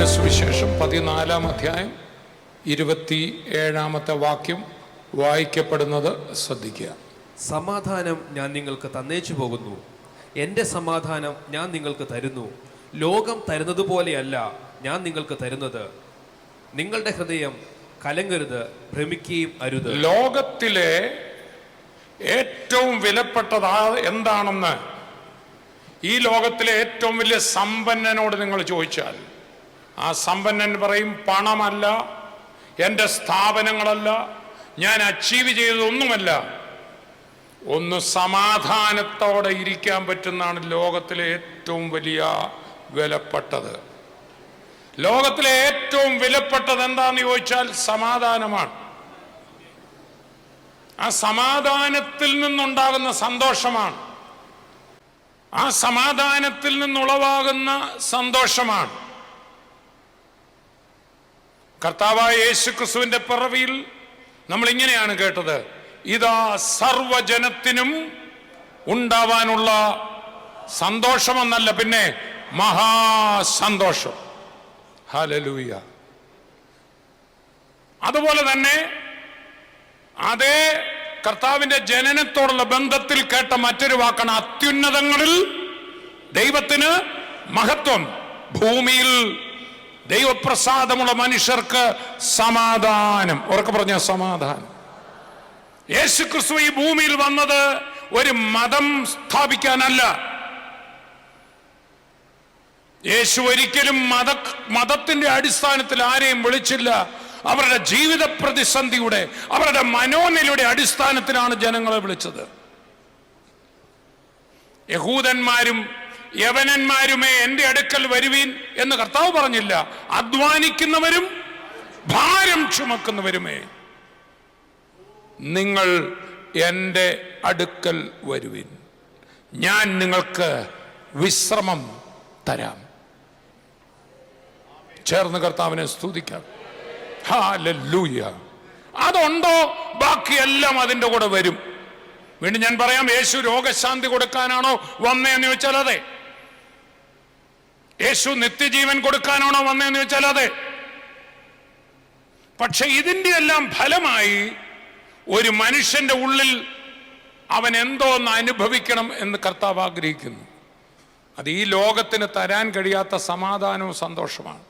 ലൂക്കോസിന്റെ സുവിശേഷം 14-ാം അധ്യായം 27-ാമത്തെ വാക്യം വായിക്കപ്പെടുന്നത് ശ്രദ്ധിക്കുക. സമാധാനം ഞാൻ നിങ്ങൾക്ക് തന്നേച്ചു പോകുന്നു, എൻ്റെ സമാധാനം ഞാൻ നിങ്ങൾക്ക് തരുന്നു. ലോകം തരുന്നത് പോലെയല്ല ഞാൻ നിങ്ങൾക്ക് തരുന്നത്. നിങ്ങളുടെ ഹൃദയം കലങ്ങരുത്, ഭ്രമിക്കുകയും അരുത്. ലോകത്തിലെ ഏറ്റവും വിലപ്പെട്ടത് എന്താണെന്ന് ഈ ലോകത്തിലെ ഏറ്റവും വലിയ സമ്പന്നനോട് നിങ്ങൾ ചോദിച്ചാൽ ആ സമ്പന്നൻ പറയും, പണമല്ല, എൻ്റെ സ്ഥാപനങ്ങളല്ല, ഞാൻ അച്ചീവ് ചെയ്തതൊന്നുമല്ല, ഒന്ന് സമാധാനത്തോടെ ഇരിക്കാൻ പറ്റുന്നതാണ് ലോകത്തിലെ ഏറ്റവും വലിയ വിലപ്പെട്ടത്. ലോകത്തിലെ ഏറ്റവും വിലപ്പെട്ടത് എന്താന്ന് ചോദിച്ചാൽ സമാധാനമാണ്. ആ സമാധാനത്തിൽ നിന്നുണ്ടാകുന്ന സന്തോഷമാണ്, ആ സമാധാനത്തിൽ നിന്നുളവാകുന്ന സന്തോഷമാണ്. കർത്താവായ യേശുക്രിസ്തുവിന്റെ പിറവിയിൽ നമ്മൾ ഇങ്ങനെയാണ് കേട്ടത്, ഇതാ സർവജനത്തിനും ഉണ്ടാവാനുള്ള സന്തോഷമെന്നല്ല, പിന്നെ മഹാസന്തോഷം. ഹല്ലേലൂയ. അതുപോലെ തന്നെ അതേ കർത്താവിന്റെ ജനനത്തോടുള്ള ബന്ധത്തിൽ കേട്ട മറ്റൊരു വാക്കാണ് അത്യുന്നതങ്ങളിൽ ദൈവത്തിന് മഹത്വം, ഭൂമിയിൽ ദൈവപ്രസാദമുള്ള മനുഷ്യർക്ക് സമാധാനം. ഉറക്കെ പറഞ്ഞ സമാധാനം. യേശുക്രിസ്തു ഈ ഭൂമിയിൽ വന്നത് ഒരു മതം സ്ഥാപിക്കാനല്ല. യേശു ഒരിക്കലും മതത്തിന്റെ അടിസ്ഥാനത്തിൽ ആരെയും വിളിച്ചില്ല. അവരുടെ ജീവിത പ്രതിസന്ധിയുടെ, അവരുടെ മനോനിലയുടെ അടിസ്ഥാനത്തിലാണ് ജനങ്ങളെ വിളിച്ചത്. യഹൂദന്മാരും യവനന്മാരുമേ എൻ്റെ അടുക്കൽ വരുവീൻ എന്ന് കർത്താവ് പറഞ്ഞില്ല. അധ്വാനിക്കുന്നവരും ഭാരം ചുമക്കുന്നവരുമേ നിങ്ങൾ എൻ്റെ അടുക്കൽ വരുവീൻ, ഞാൻ നിങ്ങൾക്ക് വിശ്രമം തരാം. ചേർന്ന് കർത്താവിനെ സ്തുതിക്കാം. ഹല്ലേലൂയ. അതുണ്ടോ? ബാക്കിയെല്ലാം അതിൻ്റെ കൂടെ വരും. വീണ്ടും ഞാൻ പറയാം, യേശു രോഗശാന്തി കൊടുക്കാനാണോ വന്നേന്ന് ചോദിച്ചാൽ അതെ. യേശു നിത്യജീവൻ കൊടുക്കാനാണോ വന്നേന്ന് ചോദിച്ചാൽ അതെ. പക്ഷെ ഇതിന്റെ എല്ലാം ഫലമായി ഒരു മനുഷ്യന്റെ ഉള്ളിൽ അവൻ എന്തോ ഒന്ന് അനുഭവിക്കണം എന്ന് കർത്താവ് ആഗ്രഹിക്കുന്നു. അത് ഈ ലോകത്തിന് തരാൻ കഴിയാത്ത സമാധാനവും സന്തോഷമാണ്.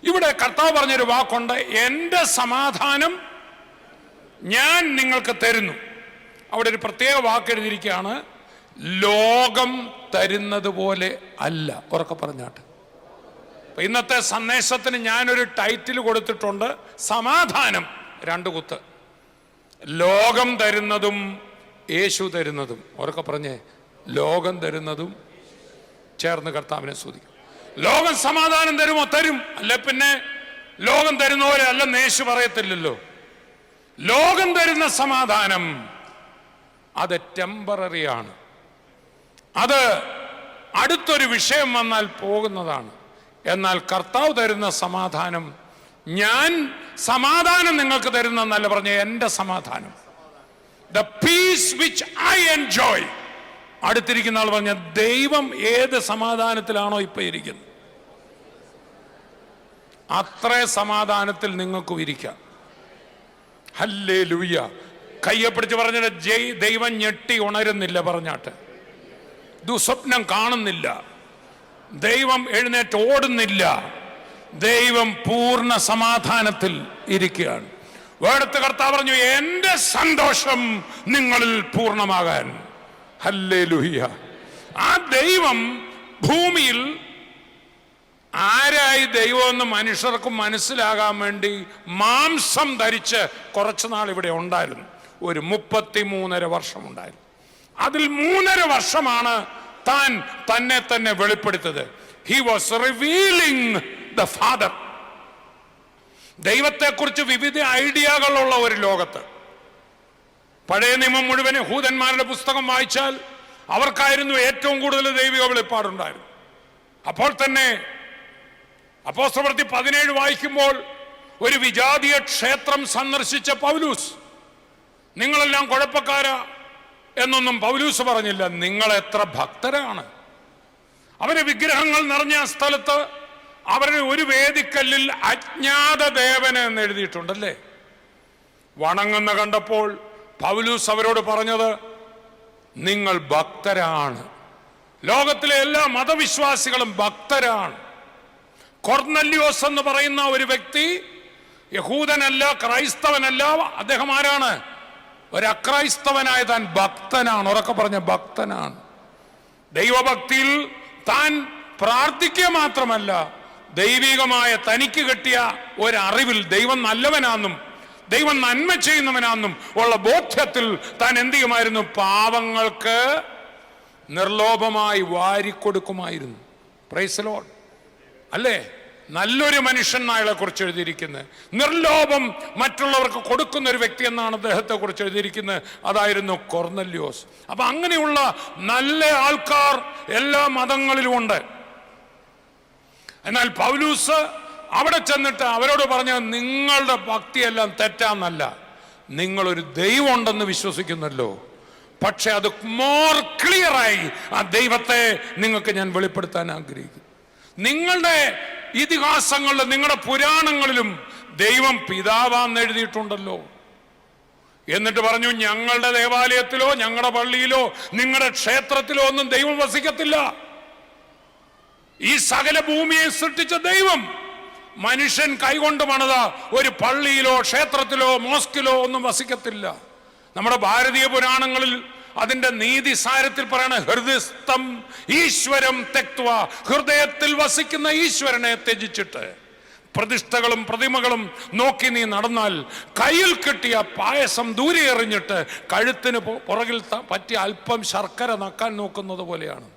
ഇവിടെ കർത്താവ് പറഞ്ഞൊരു വാക്കുണ്ട്, എൻ്റെ സമാധാനം ഞാൻ നിങ്ങൾക്ക് തരുന്നു. അവിടെ ഒരു പ്രത്യേക വാക്ക് എഴുതിയിരിക്കുകയാണ്, ലോകം തരുന്നത് പോലെ അല്ല. ഉറക്കെ പറഞ്ഞാട്ട്. അപ്പൊ ഇന്നത്തെ സന്ദേശത്തിന് ഞാനൊരു ടൈറ്റിൽ കൊടുത്തിട്ടുണ്ട്, സമാധാനം രണ്ട് കുത്ത്. ലോകം തരുന്നതും യേശു തരുന്നതും. ഉറക്കെ പറഞ്ഞേ, ലോകം തരുന്നതും. ചേർന്ന് കർത്താവിനെ സ്തുതിക്കും. ലോകം സമാധാനം തരുമോ? തരും. അല്ലെ പിന്നെ ലോകം തരുന്ന പോലെ അല്ലെന്ന് യേശു പറയത്തില്ലല്ലോ. ലോകം തരുന്ന സമാധാനം അത് ടെമ്പററിയാണ്. അത് അടുത്തൊരു വിഷയം വന്നാൽ പോകുന്നതാണ്. എന്നാൽ കർത്താവ് തരുന്ന സമാധാനം, ഞാൻ സമാധാനം നിങ്ങൾക്ക് തരുന്നല്ല പറഞ്ഞ, എൻ്റെ സമാധാനം, the peace which I enjoy. അടുത്തിരിക്കുന്ന ആൾ പറഞ്ഞ, ദൈവം ഏത് സമാധാനത്തിലാണോ ഇപ്പൊ ഇരിക്കുന്നത് അത്രേ സമാധാനത്തിൽ നിങ്ങൾക്കും ഇരിക്കാം. ഹല്ലേലൂയ. കയ്യെ പിടിച്ച് പറഞ്ഞിട്ട്, ദൈവം ഞെട്ടി ഉണരുന്നില്ല പറഞ്ഞാട്ട്, ദുസ്വപ്നം കാണുന്നില്ല, ദൈവം എഴുന്നേറ്റ് ഓടുന്നില്ല, ദൈവം പൂർണ്ണ സമാധാനത്തിൽ ഇരിക്കുകയാണ്. വേടത്ത് കർത്താവ് പറഞ്ഞു, എൻ്റെ സന്തോഷം നിങ്ങളിൽ പൂർണ്ണമാകാൻ. ഹല്ലേലൂയ. ആ ദൈവം ഭൂമിയിൽ ആരായി ദൈവമെന്ന് മനുഷ്യർക്ക് മനസ്സിലാകാൻ വേണ്ടി മാംസം ധരിച്ച് കുറച്ചുനാൾ ഇവിടെ ഉണ്ടായിരുന്നു. ഒരു 33.5 വർഷം ഉണ്ടായിരുന്നു. അതിൽ 3.5 വർഷമാണ് താൻ തന്നെ തന്നെ വെളിപ്പെടുത്തത്. He was revealing the father. ദൈവത്തെക്കുറിച്ച് വിവിധ ഐഡിയകളുള്ള ഒരു ലോകത്ത്, പഴയ നിയമം മുഴുവൻ യഹൂദന്മാരുടെ പുസ്തകം വായിച്ചാൽ അവർക്കായിരുന്നു ഏറ്റവും കൂടുതൽ ദൈവിക വെളിപ്പാടുണ്ടായിരുന്നു. അപ്പോൾ തന്നെ അപ്പോസ്തലപ്രവൃത്തി 17 വായിക്കുമ്പോൾ ഒരു വിജാതീയ ക്ഷേത്രം സന്ദർശിച്ച പൗലൂസ്, നിങ്ങളെല്ലാം കുഴപ്പക്കാരാ എന്നൊന്നും പൗലൂസ് പറഞ്ഞില്ല. നിങ്ങൾ എത്ര ഭക്തരാണ്. അവരെ വിഗ്രഹങ്ങൾ നിറഞ്ഞ സ്ഥലത്ത് അവരുടെ ഒരു വേദിക്കല്ലിൽ അജ്ഞാത ദേവന് എന്ന് എഴുതിയിട്ടുണ്ടല്ലേ. വണങ്ങുന്ന കണ്ടപ്പോൾ പൗലൂസ് അവരോട് പറഞ്ഞത്, നിങ്ങൾ ഭക്തരാണ്. ലോകത്തിലെ എല്ലാ മതവിശ്വാസികളും ഭക്തരാണ്. കൊർന്നല്യോസ് എന്ന് പറയുന്ന ഒരു വ്യക്തി യഹൂദനല്ല, ക്രൈസ്തവനല്ല. അദ്ദേഹം ആരാണ്? ഒരു അക്രൈസ്തവനായ താൻ ഭക്തനാണ്. ഉറക്കെ പറഞ്ഞ ഭക്തനാണ്. ദൈവഭക്തിയിൽ താൻ പ്രാർത്ഥിക്കുക മാത്രമല്ല, ദൈവികമായ തനിക്ക് കിട്ടിയ ഒരറിവിൽ ദൈവം നല്ലവനാണെന്നും ദൈവം നന്മ ചെയ്യുന്നവനാണെന്നും ഉള്ള ബോധ്യത്തിൽ താൻ എന്ത് ചെയ്യുമായിരുന്നു? പാവങ്ങൾക്ക് നിർലോഭമായി വാരിക്കൊടുക്കുമായിരുന്നു. Praise the Lord. അല്ലേ? നല്ലൊരു മനുഷ്യൻ അയാളെ കുറിച്ച് എഴുതിയിരിക്കുന്നത്. നിർലോഭം മറ്റുള്ളവർക്ക് കൊടുക്കുന്ന ഒരു വ്യക്തി എന്നാണ് അദ്ദേഹത്തെ കുറിച്ച് എഴുതിയിരിക്കുന്നത്. അതായിരുന്നു കൊർന്നല്യോസ്. അപ്പൊ അങ്ങനെയുള്ള നല്ല ആൾക്കാർ എല്ലാ മതങ്ങളിലും ഉണ്ട്. എന്നാൽ പൗലൂസ് അവിടെ ചെന്നിട്ട് അവരോട് പറഞ്ഞത്, നിങ്ങളുടെ ഭക്തിയെല്ലാം തെറ്റാന്നല്ല, നിങ്ങളൊരു ദൈവം ഉണ്ടെന്ന് വിശ്വസിക്കുന്നല്ലോ, പക്ഷെ അത് മോർ ക്ലിയറായി ആ ദൈവത്തെ നിങ്ങൾക്ക് ഞാൻ വെളിപ്പെടുത്താൻ ആഗ്രഹിക്കുന്നു. നിങ്ങളുടെ ഇതിഹാസങ്ങളിലും നിങ്ങളുടെ പുരാണങ്ങളിലും ദൈവം പിതാവാന്ന് എഴുതിയിട്ടുണ്ടല്ലോ. എന്നിട്ട് പറഞ്ഞു, ഞങ്ങളുടെ ദേവാലയത്തിലോ ഞങ്ങളുടെ പള്ളിയിലോ നിങ്ങളുടെ ക്ഷേത്രത്തിലോ ഒന്നും ദൈവം വസിക്കത്തില്ല. ഈ സകല ഭൂമിയെ സൃഷ്ടിച്ച ദൈവം മനുഷ്യൻ കൈകൊണ്ട് പണിത ഒരു പള്ളിയിലോ ക്ഷേത്രത്തിലോ മോസ്കിലോ ഒന്നും വസിക്കത്തില്ല. നമ്മുടെ ഭാരതീയ പുരാണങ്ങളിൽ അതിന്റെ നീതി സാരത്തിൽ പറയണ, ഹൃദയസ്ഥം ഈശ്വരം തെക്വ, ഹൃദയത്തിൽ വസിക്കുന്ന ഈശ്വരനെ ത്യജിച്ചിട്ട് പ്രതിഷ്ഠകളും പ്രതിമകളും നോക്കി നീ നടന്നാൽ കയ്യിൽ കിട്ടിയ പായസം ദൂരെ എറിഞ്ഞിട്ട് കഴുത്തിന് പുറകിൽ പറ്റിയ അല്പം ശർക്കര നക്കാൻ നോക്കുന്നത് പോലെയാണ്.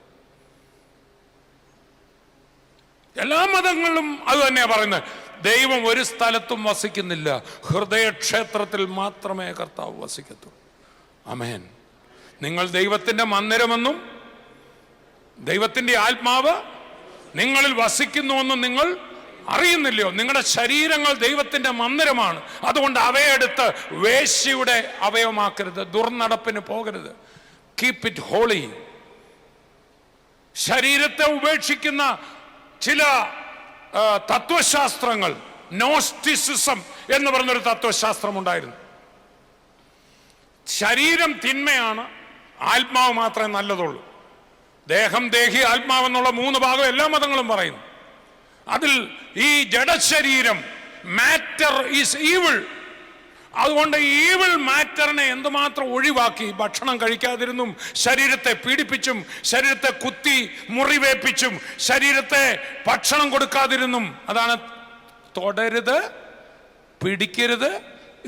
എല്ലാ മതങ്ങളിലും അത് തന്നെയാ പറയുന്നത്. ദൈവം ഒരു സ്ഥലത്തും വസിക്കുന്നില്ല, ഹൃദയക്ഷേത്രത്തിൽ മാത്രമേ കർത്താവ് വസിക്കത്തുള്ളൂ. ആമേൻ. നിങ്ങൾ ദൈവത്തിന്റെ മന്ദിരമെന്നും ദൈവത്തിന്റെ ആത്മാവ് നിങ്ങളിൽ വസിക്കുന്നുവെന്നും നിങ്ങൾ അറിയുന്നില്ലയോ? നിങ്ങളുടെ ശരീരങ്ങൾ ദൈവത്തിന്റെ മന്ദിരമാണ്. അതുകൊണ്ട് അവയെടുത്ത് വേശ്യയുടെ അവയവമാക്കരുത്, ദുർനടപ്പിന് പോകരുത്. Keep it holy. ശരീരത്തെ ഉപേക്ഷിക്കുന്ന ചില തത്വശാസ്ത്രങ്ങൾ, നോസ്റ്റിസിസം എന്ന് പറഞ്ഞൊരു തത്വശാസ്ത്രം ഉണ്ടായിരുന്നു. ശരീരം തിന്മയാണ്, ആത്മാവ് മാത്രമേ നല്ലതുള്ളൂ. ദേഹം, ദേഹി, ആത്മാവെന്നുള്ള 3 ഭാഗം എല്ലാ മതങ്ങളും പറയുന്നു. അതിൽ ഈ ജഡശരീരം, മാറ്റർ ഈസ് ഈവിൾ. അതുകൊണ്ട് ഈവിൾ മാറ്ററിനെ എന്തുമാത്രം ഒഴിവാക്കി ഭക്ഷണം കഴിക്കാതിരുന്നും, ശരീരത്തെ പീഡിപ്പിച്ചും, ശരീരത്തെ കുത്തി മുറിവേപ്പിച്ചും, ശരീരത്തെ ഭക്ഷണം കൊടുക്കാതിരുന്നും. അതാണ് തൊടരുത്, പിടിക്കരുത്,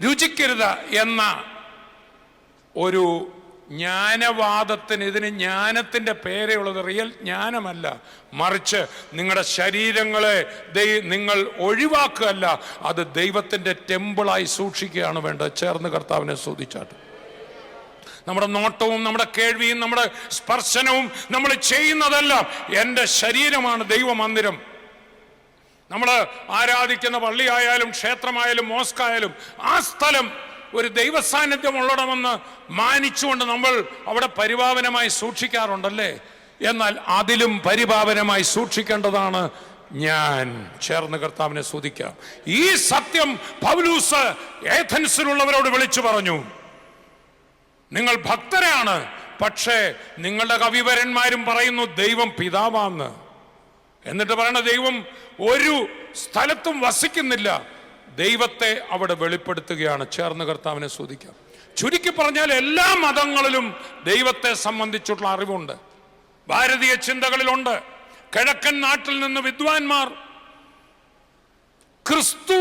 രുചിക്കരുത് എന്ന ഒരു ജ്ഞാനവാദത്തിന്. ഇതിന് ജ്ഞാനത്തിന്റെ പേരേ ഉള്ളത്. റിയൽ ജ്ഞാനമല്ല, മറിച്ച് നിങ്ങളുടെ ശരീരങ്ങളെ നിങ്ങൾ ഒഴിവാക്കുകയല്ല, അത് ദൈവത്തിന്റെ ടെമ്പിളായി സൂക്ഷിക്കുകയാണ് വേണ്ടത്. ചേർന്ന് കർത്താവിനെ സ്തുതിച്ചാട്ട്. നമ്മുടെ നോട്ടവും നമ്മുടെ കേൾവിയും നമ്മുടെ സ്പർശനവും നമ്മൾ ചെയ്യുന്നതെല്ലാം എൻ്റെ ശരീരമാണ് ദൈവമന്ദിരം. നമ്മൾ ആരാധിക്കുന്ന പള്ളിയായാലും ക്ഷേത്രമായാലും മോസ്കായാലും ആ സ്ഥലം ഒരു ദൈവസാന്നിധ്യം ഉള്ളണമെന്ന് മാനിച്ചുകൊണ്ട് നമ്മൾ അവിടെ പരിപാവനമായി സൂക്ഷിക്കാറുണ്ടല്ലേ. എന്നാൽ അതിലും പരിപാവനമായി സൂക്ഷിക്കേണ്ടതാണ് ഞാൻ. ചേർന്ന് കർത്താവിനെ സ്തുതിക്കാം. ഈ സത്യം പൗലൂസ് ഏഥൻസിലുള്ളവരോട് വിളിച്ചു പറഞ്ഞു. നിങ്ങൾ ഭക്തരാണ്, പക്ഷേ നിങ്ങളുടെ കവിവരന്മാരും പറയുന്നു ദൈവം പിതാവാന്ന്. എന്നിട്ട് പറയണ ദൈവം ഒരു സ്ഥലത്തും വസിക്കുന്നില്ല, ദൈവത്തെ അവിടെ വെളിപ്പെടുത്തുകയാണ്. ചേർന്ന് കർത്താവിനെ സ്തുതിക്കാം. ചുരുക്കി പറഞ്ഞാൽ എല്ലാ മതങ്ങളിലും ദൈവത്തെ സംബന്ധിച്ചുള്ള അറിവുണ്ട്, ഭാരതീയ ചിന്തകളിലുണ്ട്. കിഴക്കൻ നാട്ടിൽ നിന്ന് വിദ്വാൻമാർ ക്രിസ്തു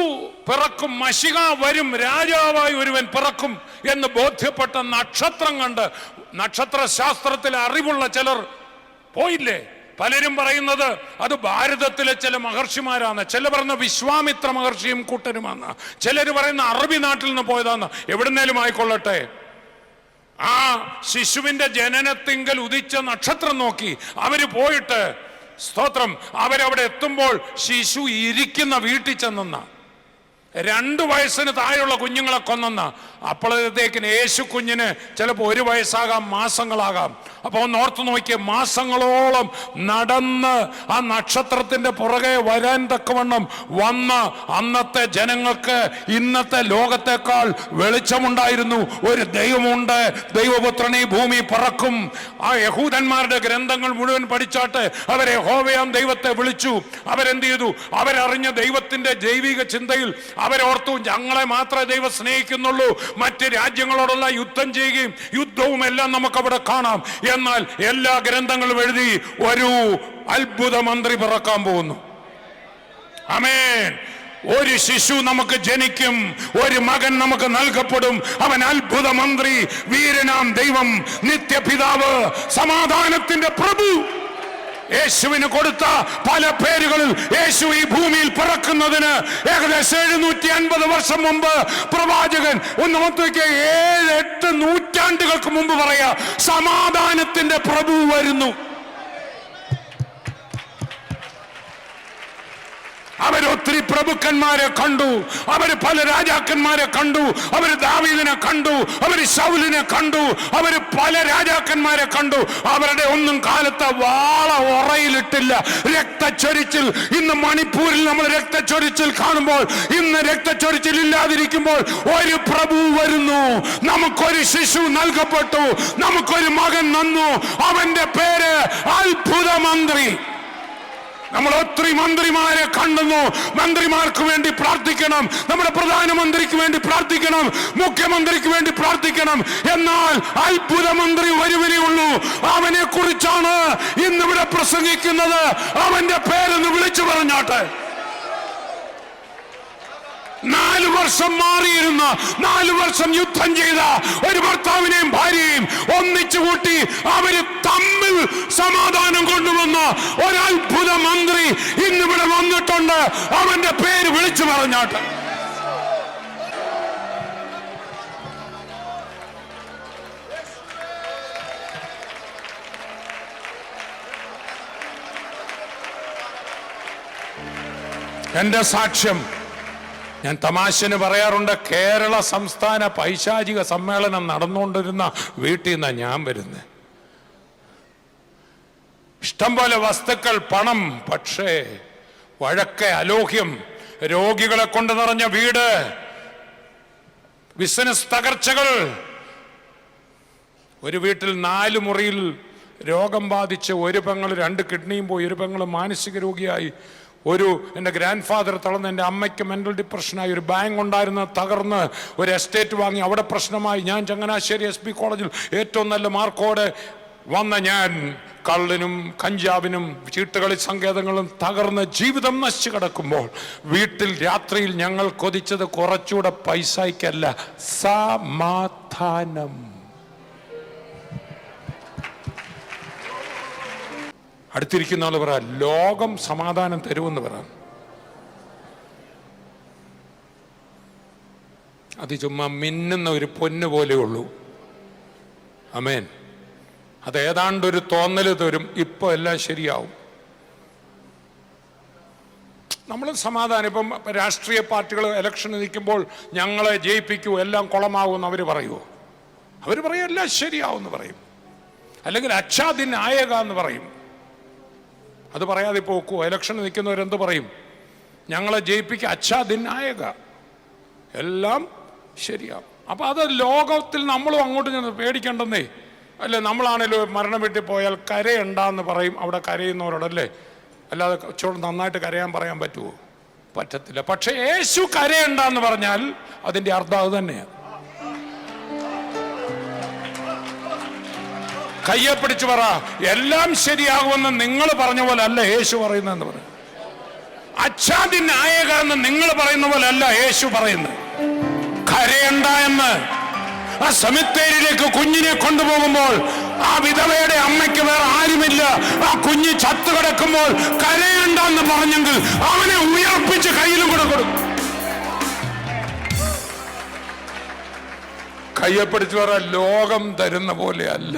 പിറക്കും, മശിഹ വരും, രാജാവായി ഒരുവൻ പിറക്കും എന്ന് ബോധ്യപ്പെട്ട നക്ഷത്രം കണ്ട്, നക്ഷത്ര ശാസ്ത്രത്തിൽ അറിവുള്ള ചിലർ പോയില്ലേ. പലരും പറയുന്നത് അത് ഭാരതത്തിലെ ചില മഹർഷിമാരാണ്, ചിലർ പറയുന്ന വിശ്വാമിത്ര മഹർഷിയും കൂട്ടരുമാണ്, ചിലർ പറയുന്ന അറബി നാട്ടിൽ നിന്ന് പോയതാന്ന്. എവിടുന്നേലും ആയിക്കൊള്ളട്ടെ, ആ ശിശുവിന്റെ ജനനത്തിങ്കൽ ഉദിച്ച നക്ഷത്രം നോക്കി അവര് പോയിട്ട്, സ്തോത്രം, അവരവിടെ എത്തുമ്പോൾ ശിശു ഇരിക്കുന്ന വീട്ടിൽ ചെന്ന 2 വയസ്സിന് താഴെയുള്ള കുഞ്ഞുങ്ങളെ കൊന്നെന്ന. അപ്പോഴത്തേക്കിന് യേശു കുഞ്ഞിന് ചിലപ്പോൾ 1 വയസ്സാകാം, മാസങ്ങളാകാം. അപ്പൊ ഒന്ന് ഓർത്തു നോക്കിയ, മാസങ്ങളോളം നടന്ന് ആ നക്ഷത്രത്തിന്റെ പുറകെ വരാൻ തക്കവണ്ണം വന്ന അന്നത്തെ ജനങ്ങൾക്ക് ഇന്നത്തെ ലോകത്തെക്കാൾ വെളിച്ചമുണ്ടായിരുന്നു. ഒരു ദൈവമുണ്ട്, ദൈവപുത്രൻ ഈ ഭൂമി പറക്കും. ആ യഹൂദന്മാരുടെ ഗ്രന്ഥങ്ങൾ മുഴുവൻ പഠിച്ചാട്ട് അവരെ യഹോവയാം ദൈവത്തെ വിളിച്ചു. അവരെന്ത് ചെയ്തു? അവരറിഞ്ഞ ദൈവത്തിന്റെ ദൈവിക ചിന്തയിൽ അവരോർത്തു, ഞങ്ങളെ മാത്രമേ ദൈവം സ്നേഹിക്കുന്നുള്ളൂ, മറ്റ് രാജ്യങ്ങളോടുള്ള യുദ്ധം ചെയ്യുകയും യുദ്ധവും എല്ലാം നമുക്കവിടെ കാണാം. എന്നാൽ എല്ലാ ഗ്രന്ഥങ്ങളും എഴുതി ഒരു അത്ഭുത മന്ത്രി പിറക്കാൻ പോകുന്നു. ആമേൻ. ഒരു ശിശു നമുക്ക് ജനിക്കും, ഒരു മകൻ നമുക്ക് നൽകപ്പെടും. അവൻ അത്ഭുത മന്ത്രി, വീരനാം ദൈവം, നിത്യപിതാവ്, സമാധാനത്തിന്റെ പ്രഭു. യേശുവിന് കൊടുത്ത പല പേരുകളിൽ യേശു ഈ ഭൂമിയിൽ പിറക്കുന്നതിന് ഏകദേശം 750 വർഷം മുമ്പ് പ്രവാചകൻ 7-8 നൂറ്റാണ്ടുകൾക്ക് മുമ്പ് പറയാ, സമാധാനത്തിന്റെ പ്രഭു വരുന്നു. അവരൊത്തിരി പ്രഭുക്കന്മാരെ കണ്ടു, അവര് പല രാജാക്കന്മാരെ കണ്ടു, അവര് ദാവീദിനെ കണ്ടു, അവര് ശൗലിനെ കണ്ടു, അവര് പല രാജാക്കന്മാരെ കണ്ടു. അവരുടെ ഒന്നും കാലത്ത് വാള ഉറയിലിട്ടില്ല. രക്തച്ചൊരിച്ചിൽ, ഇന്ന് മണിപ്പൂരിൽ നമ്മൾ രക്തച്ചൊരിച്ചിൽ കാണുമ്പോൾ, ഇന്ന് രക്തച്ചൊരിച്ചിൽ ഇല്ലാതിരിക്കുമ്പോൾ ഒരു പ്രഭു വരുന്നു. നമുക്കൊരു ശിശു നൽകപ്പെട്ടു, നമുക്കൊരു മകൻ വന്നു. അവന്റെ പേര് അത്ഭുത മന്ത്രി. നമ്മൾ ഒത്തിരി മന്ത്രിമാരെ കണ്ടുന്നു. മന്ത്രിമാർക്ക് വേണ്ടി പ്രാർത്ഥിക്കണം, നമ്മുടെ പ്രധാനമന്ത്രിക്ക് വേണ്ടി പ്രാർത്ഥിക്കണം, മുഖ്യമന്ത്രിക്ക് വേണ്ടി പ്രാർത്ഥിക്കണം. എന്നാൽ അത്ഭുത മന്ത്രി ഒരുവനേ ഉള്ളൂ. അവനെ കുറിച്ചാണ് ഇന്നിവിടെ പ്രസംഗിക്കുന്നത്. അവന്റെ പേരൊന്ന് വിളിച്ചു പറഞ്ഞാട്ടെ. 4 വർഷം മാറിയിരുന്ന, 4 വർഷം യുദ്ധം ചെയ്ത ഒരു ഭർത്താവിനെയും ഭാര്യയും ഒന്നിച്ചു കൂട്ടി അവര് തമ്മിൽ സമാധാനം കൊണ്ടുവന്ന ഒരു അത്ഭുത മന്ത്രി ഇന്നിവിടെ വന്നിട്ടുണ്ട്. അവന്റെ പേര് വിളിച്ചു പറഞ്ഞാട്ടെ. എന്റെ സാക്ഷ്യം ഞാൻ തമാശന് പറയാറുണ്ട്. കേരള സംസ്ഥാന പൈശാചിക സമ്മേളനം നടന്നുകൊണ്ടിരുന്ന വീട്ടിൽ നിന്നാണ് ഞാൻ വരുന്നത്. ഇഷ്ടംപോലെ വസ്തുക്കൾ, പണം, പക്ഷേ വഴക്ക്, അലോഹ്യം, രോഗികളെ കൊണ്ട് നിറഞ്ഞ വീട്, ബിസിനസ് തകർച്ചകൾ. ഒരു വീട്ടിൽ 4 മുറിയിൽ രോഗം ബാധിച്ച് ഒരു പെങ്ങൾ 2 കിഡ്നിയും പോയി, ഒരു പെങ്ങൾ മാനസിക രോഗിയായി, എൻ്റെ ഗ്രാൻഡ് ഫാദർ തളർന്ന്, എൻ്റെ അമ്മയ്ക്ക് മെൻ്റൽ ഡിപ്രഷനായി, ഒരു ബാങ്ക് ഉണ്ടായിരുന്ന തകർന്ന്, ഒരു എസ്റ്റേറ്റ് വാങ്ങി, അവിടെ പ്രശ്നമായി. ഞാൻ ചങ്ങനാശ്ശേരി SP കോളേജിൽ ഏറ്റവും നല്ല മാർക്കോടെ വന്ന ഞാൻ കള്ളിനും കഞ്ചാവിനും ചീട്ടുകളി സങ്കേതങ്ങളും തകർന്ന് ജീവിതം നശിച്ചു കിടക്കുമ്പോൾ വീട്ടിൽ രാത്രിയിൽ ഞങ്ങൾ കൊതിച്ചത് കുറച്ചുകൂടെ പൈസയ്ക്കല്ല, സമാധാനം. അടുത്തിരിക്കുന്ന ആള് പറ, ലോകം സമാധാനം തരുമെന്ന് പറ. അത് ചുമ്മാ മിന്നുന്ന ഒരു പൊന്ന് പോലെ ഉള്ളൂ. ആമേൻ. അത് ഏതാണ്ടൊരു തോന്നൽ തരും, ഇപ്പൊ എല്ലാം ശരിയാവും. നമ്മൾ സമാധാനം. ഇപ്പം രാഷ്ട്രീയ പാർട്ടികൾ ഇലക്ഷന് നിൽക്കുമ്പോൾ ഞങ്ങളെ ജയിപ്പിക്കൂ, എല്ലാം കുളമാകുമെന്ന് അവർ പറയുമോ? അവർ പറയും എല്ലാം ശരിയാവുമെന്ന് പറയും. അല്ലെങ്കിൽ അച്ഛാദിൻ ആയേക എന്ന് പറയും. അത് പറയാതെ പോക്കൂ. ഇലക്ഷന് നിൽക്കുന്നവരെന്ത് പറയും? ഞങ്ങളെ ജയിപ്പിക്കുക, അച്ഛാദിൻ ആയേക, എല്ലാം ശരിയാവും. അപ്പൊ അത് ലോകത്തിൽ നമ്മളും അങ്ങോട്ട് ചെന്ന് പേടിക്കണ്ടെന്നേ. അല്ലേ, നമ്മളാണേലും മരണം വീട്ടിൽ പോയാൽ കരയുണ്ടാന്ന് പറയും അവിടെ കരയുന്നവരോടല്ലേ. അല്ലാതെ ഇച്ചിരി നന്നായിട്ട് കരയാൻ പറയാൻ പറ്റുമോ? പറ്റത്തില്ല. പക്ഷെ യേശു കരയുണ്ടാന്ന് പറഞ്ഞാൽ അതിന്റെ അർത്ഥം അത് തന്നെയാണ്. കയ്യെ പിടിച്ചു പറ, എല്ലാം ശരിയാകുമെന്ന് നിങ്ങൾ പറഞ്ഞ പോലെ അല്ല യേശു പറയുന്നതെന്ന് പറയും. അച്ഛാദിൻ നായക എന്ന് നിങ്ങൾ പറയുന്ന പോലെ അല്ല യേശു പറയുന്നത്. കരയണ്ട എന്ന്. ആ സെമിത്തേരിയിലേക്ക് കുഞ്ഞിനെ കൊണ്ടുപോകുമ്പോൾ ആ വിധവയുടെ അമ്മയ്ക്ക് വേറെ ആരുമില്ല, ആ കുഞ്ഞ് ചത്തു കിടക്കുമ്പോൾ കരയണ്ടെന്ന് പറഞ്ഞെങ്കിൽ അവനെ ഉയർപ്പിച്ച് കയ്യിലും കൂടെ കൊടുക്കും. കയ്യെ പിടിച്ചു പറ, ലോകം തരുന്ന പോലെ അല്ല.